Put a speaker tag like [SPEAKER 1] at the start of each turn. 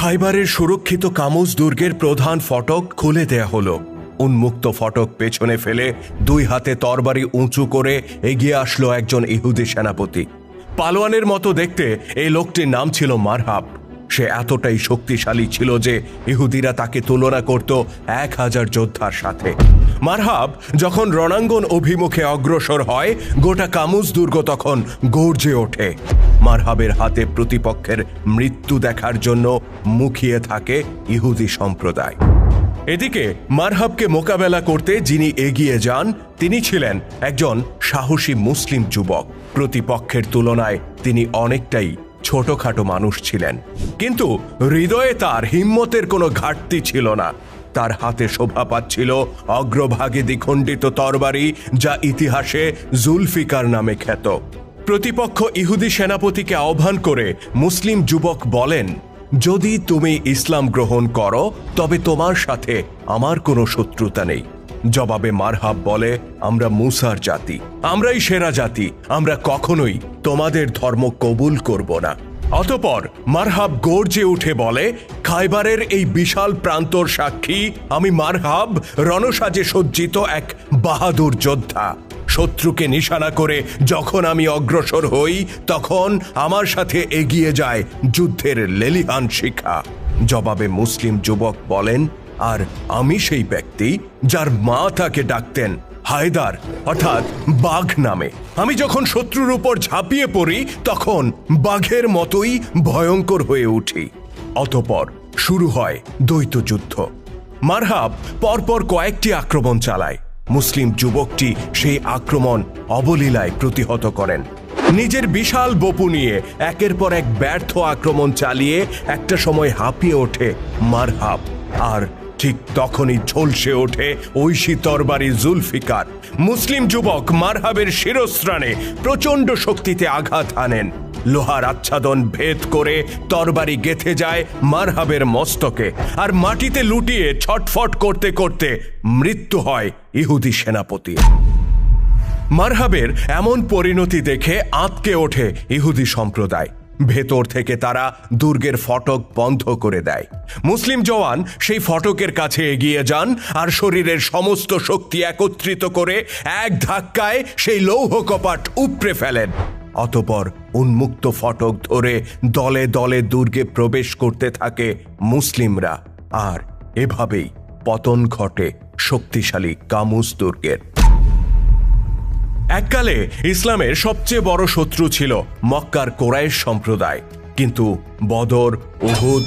[SPEAKER 1] খাইবারের সুরক্ষিত কামুজ দুর্গের প্রধান ফটক খুলে দেয়া হলো। উন্মুক্ত ফটক পেছনে ফেলে দুই হাতে তরবারি উঁচু করে এগিয়ে আসলো একজন ইহুদি সেনাপতি। পালোয়ানের মতো দেখতে এই লোকটির নাম ছিল মারহাব। সে এতটাই শক্তিশালী ছিল যে ইহুদিরা তাকে তুলনা করত 1000 যোদ্ধার সাথে। মারহাব যখন রণাঙ্গন অভিমুখে অগ্রসর হয়, গোটা কামুজ দুর্গ তখন গর্জে ওঠে। মারহাবের হাতে প্রতিপক্ষের মৃত্যু দেখার জন্য মুখিয়ে থাকে ইহুদি সম্প্রদায়। এদিকে মারহাবকে মোকাবেলা করতে যিনি এগিয়ে যান তিনি ছিলেন একজন সাহসী মুসলিম যুবক। প্রতিপক্ষের তুলনায় তিনি অনেকটাই ছোটখাটো মানুষ ছিলেন, কিন্তু হৃদয়ে তার হিম্মতের কোনো ঘাটতি ছিল না। তার হাতে শোভা পাচ্ছিল অগ্রভাগে দ্বিখণ্ডিত তরবারি, যা ইতিহাসে জুলফিকার নামে খ্যাত। প্রতিপক্ষ ইহুদি সেনাপতিকে আহ্বান করে মুসলিম যুবক বলেন, যদি তুমি ইসলাম গ্রহণ করো তবে তোমার সাথে আমার কোনো শত্রুতা নেই। জবাবে মারহাব বলে, আমরা মুসার জাতি, আমরাই সেরা জাতি, আমরা কখনোই তোমাদের ধর্ম কবুল করব না। অতঃপর মারহাব গর্জে উঠে বলে, খাইবারের এই বিশাল প্রান্তর সাক্ষী আমি মারহাব, রণসাজে সজ্জিত এক বাহাদুর যোদ্ধা। শত্রুকে নিশানা করে যখন আমি অগ্রসর হই, তখন আমার সাথে এগিয়ে যায় যুদ্ধের লেলিহান শিখা। জবাবে মুসলিম যুবক বলেন, আর আমি সেই ব্যক্তি যার মা তাকে ডাকতেন হায়দার, অর্থাৎ বাঘ নামে। আমি যখন শত্রুর উপর ঝাঁপিয়ে পড়ি তখন বাঘের মতোই ভয়ঙ্কর হয়ে উঠি। অতঃপর শুরু হয় দ্বৈত যুদ্ধ। মারহাব পরপর কয়েকটি আক্রমণ চালায়। মুসলিম যুবকটি সেই আক্রমণ অবলীলায় প্রতিহত করেন। নিজের বিশাল বপু নিয়ে একের পর এক ব্যর্থ আক্রমণ চালিয়ে একটা সময় হাঁপিয়ে ওঠে মারহাব, আর ঠিক তখনই ঝলসে ওঠে ঐশী তরবারি জুলফিকার। মুসলিম যুবক মারহাবের শিরস্ত্রাণে প্রচণ্ড শক্তিতে আঘাত হানেন। লোহার আচ্ছাদন ভেদ করে তরবারি গেঁথে যায় মারহাবের মস্তকে, আর মাটিতে লুটিয়ে ছটফট করতে করতে মৃত্যু হয় ইহুদি সেনাপতি। মারহাবের এমন পরিণতি দেখে আঁতকে ওঠে ইহুদি সম্প্রদায়। ভেতর থেকে তারা দুর্গের ফটক বন্ধ করে দেয়। মুসলিম জওয়ান সেই ফটকের কাছে এগিয়ে যান আর শরীরের সমস্ত শক্তি একত্রিত করে এক ধাক্কায় সেই লৌহ কপাট উপড়ে ফেলেন। অতঃপর উন্মুক্ত ফটক ধরে দলে দলে দুর্গে প্রবেশ করতে থাকে মুসলিমরা, আর এভাবেই পতন ঘটে শক্তিশালী কামুজ দুর্গের। এককালে ইসলামের সবচেয়ে বড় শত্রু ছিল মক্কার কোরাইশ সম্প্রদায়, কিন্তু বদর, উহুদ